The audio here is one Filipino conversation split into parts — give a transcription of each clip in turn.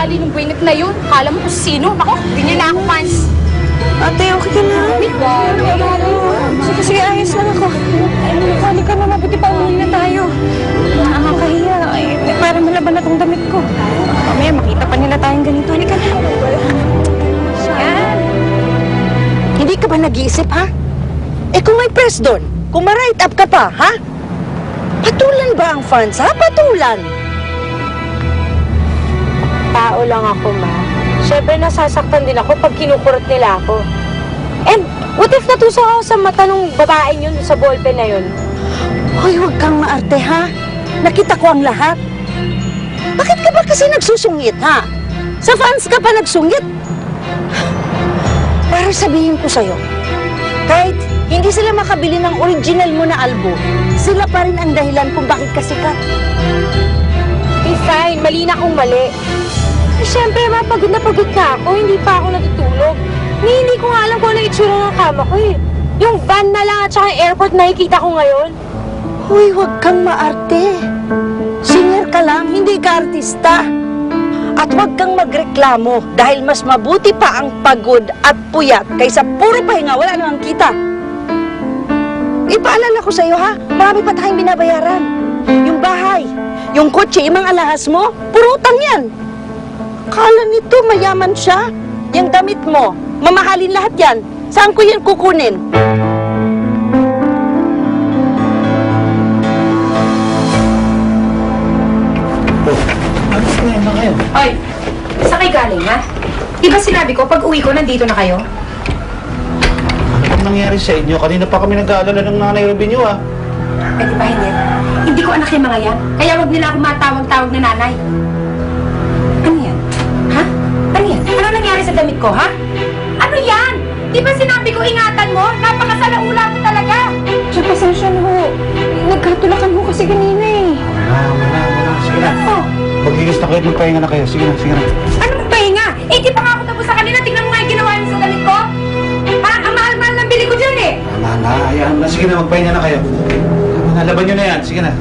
ugali ng buwingat na yun. Kala mo kung sino. Ako, ganyan na ako, fans. Ate, okay ka na? Sige, sige, ayos lang ako. Ay, ka na, mabuti pa umuwi na tayo. Nakakahiya. Ay, parang malaban na tong damit ko. Mamaya, makita pa nila tayong ganito. Halika na. Yan. Hindi ka ba nag-iisip, ha? Eh kung may press doon, kung ma-write up ka pa, ha? Patulan ba ang fans, ha? Patulan! Tao lang ako, ma. Siyempre, nasasaktan din ako pag kinukurot nila ako. And, what if natuso ako sa mata nung babaeng yun sa ballpen na yun? Hoy, huwag kang maarte, ha? Nakita ko ang lahat. Bakit ka ba kasi nagsusungit, ha? Sa fans ka pa nagsungit? Para sabihin ko sa'yo, kahit hindi sila makabili ng original mo na album, sila pa rin ang dahilan kung bakit ka sikat. Okay, fine. Mali na akong mali. Eh, siyempre, mapagod na pagod ka ako. Hindi pa ako natutulog. Hindi ko nga alam kung ano itsura ng kama ko eh. Yung van na lang at saka yung airport nakikita ko ngayon. Hoy, huwag kang maarte. Singer ka lang, hindi ka artista. At huwag kang magreklamo dahil mas mabuti pa ang pagod at puyat kaysa puro pahinga, wala namang kita. Ipaalala ko sa'yo, ha? Marami pa tayong binabayaran. Yung bahay, yung kotse, yung mga alahas mo, puro utang yan. Kala nito mayaman siya. Yung damit mo, mamahalin lahat yan. Saan ko yan kukunin? Ay, saan kayo galing, ha? Di ba sinabi ko, pag uwi ko, nandito na kayo? Ano bang nangyari sa inyo? Kanina pa kami nag-aalala ng nanay Ruby niyo, ah. Eh, di ba hindi? Hindi ko anak yung mga yan. Kaya wag nila ako matawag-tawag na nanay. Ano yan? Ha? Ano yan? Ano nangyari sa damit ko, ha? Ano yan? Di ba sinabi ko ingatan mo? Napakasalaula mo talaga. Siya, pasensya na ho. Nagkatulakan ho kasi kanina eh. Wala. Sige na. Oh, Paglilis na kayo, magpahinga na kayo. Sige na. anong pahinga? Eh, di pa nga ako tapos sa kanina. Tingnan mo nga yung ginawa niyo sa damit ko. Parang ang mahal-mahal ng bili ko dyan, eh. Tama na, hayaan mo na. Sige na, magpahinga na kayo. Tama na, laban nyo na yan. Sige na.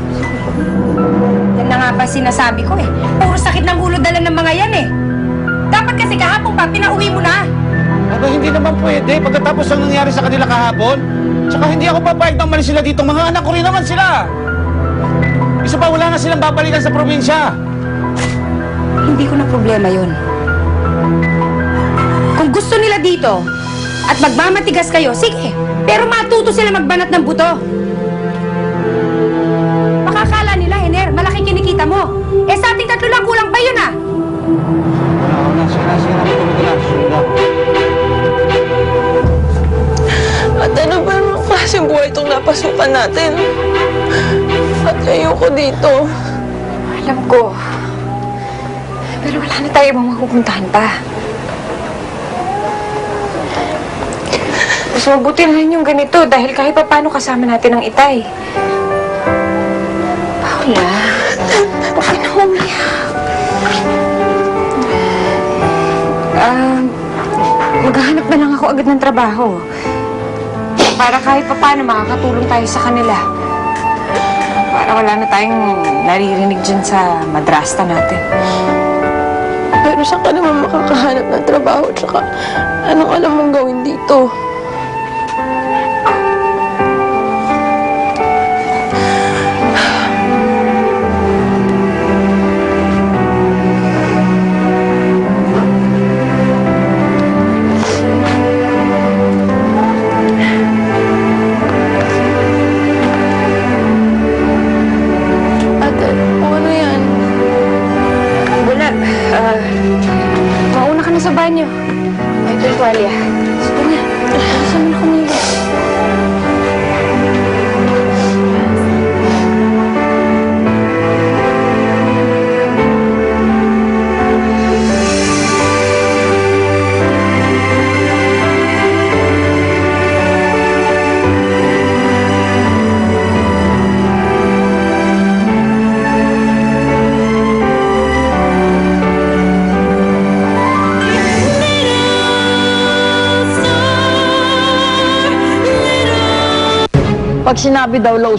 Yan na nga ba sinasabi ko, eh. Puro sakit ng ulo dala ng mga yan, eh. Dapat kasi kahapon pa, pinauwi mo na. Aba, hindi naman pwede. Pagkatapos ang nangyari sa kanila kahapon, tsaka hindi ako papayag na umalis sila dito. Mga anak ko rin naman sila. Isa pa, wala na silang babalikan sa probinsya. Hindi ko na problema yun. Kung gusto nila dito at magmamatigas kayo, sige. Pero matuto sila magbanat ng buto. Makakala nila, Hener, malaki kinikita mo. Eh sa ating tatlo lang, kulang pa yun, ah. Wala. Sige na. Tulog na. At ano ba ang klaseng buhay itong napasukan natin? At ayoko dito. Alam ko. Pero wala na tayo ibang mapupuntahan pa. Mas mabuti na rin yung ganito dahil kahit pa paano kasama natin ang itay. Paula, huwag ka na umiyak. Maghahanap na lang ako agad ng trabaho. Para kahit pa paano makakatulong tayo sa kanila. Para wala na tayong naririnig dyan sa madrasta natin. Pero saan ka naman makakahanap ng trabaho? Tsaka anong alam mong gawin dito? Ate, ano yan? Wala. Mauna ka na sa banyo. Ay, ito yung tuwalya. Sige na. Gusto mo na kumilos. Pag sinabi daw low